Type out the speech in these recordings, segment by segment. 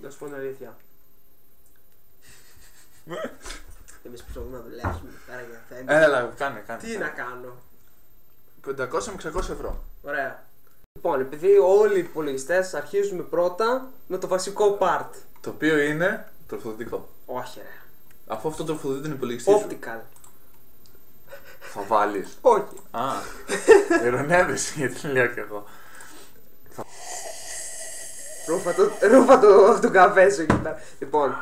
Να σου πω την αλήθεια. Εμείς προσπαθούμε να δουλέψουμε πέρα για θέμα. Έλα, κάνε. Τι να κάνω. 500 με 600 ευρώ. Ωραία. Λοιπόν, επειδή όλοι οι υπολογιστές αρχίζουμε πρώτα με το βασικό part. Το οποίο είναι τροφοδοτικό. Όχι, ρε. Αφού αυτό το τροφοδοτεί τον υπολογιστή σου, Optical. θα βάλεις. Όχι. Α, ειρωνεύεσαι γιατί λέω κι εγώ. Ρούφα το καφέ σου εκεί πέρα. Λοιπόν.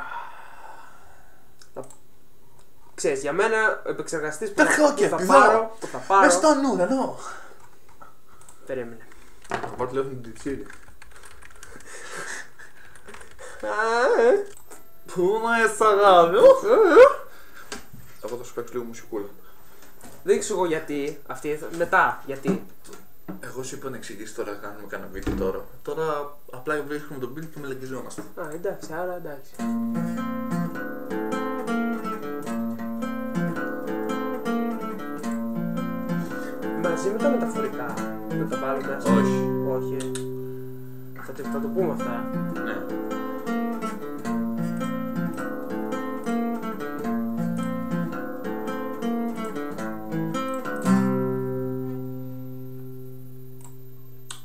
Ξέρεις, για μένα ο επεξεργαστής που θα πάρω. Μες στον ουρανό. Περίμενε. Θα πάρω τηλέφωνο την Τιτσίρη. Πού να είσαι αγάπη. Εγώ θα σου παίξω λίγο μουσικούλα. Δεν ξέρω εγώ γιατί. Μετά γιατί. Εγώ σου είπα να εξηγήσει τώρα, κάνουμε κανένα βίντεο τώρα. Τώρα απλά βρίσκουμε τον beat και μελεγγιζόμαστε. Α, εντάξει, άρα εντάξει. Μαζί με τα μεταφορικά να τα βάλω μέσα. Όχι. Θα το πούμε αυτά. Ναι.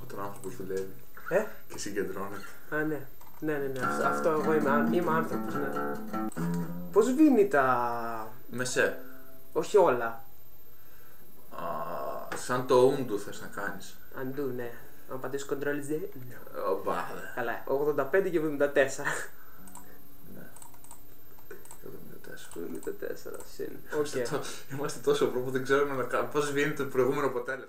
Όταν ο άνθρωπος δουλεύει και συγκεντρώνεται. Α, ναι. Ναι. Αυτό εγώ είμαι άνθρωπος, ναι. Πώς βίνει τα... Μεσέ. Όχι όλα. Σαν το ούντου θες να κάνεις. Αντού, ναι. Αν πατήσεις Ctrl Z. Ομπάδε. Καλά, 85 και 74. Ναι. 74. 74, συν. Είμαστε τόσο προ που δεν ξέρουμε πώς βγαίνει το προηγούμενο αποτέλεσμα.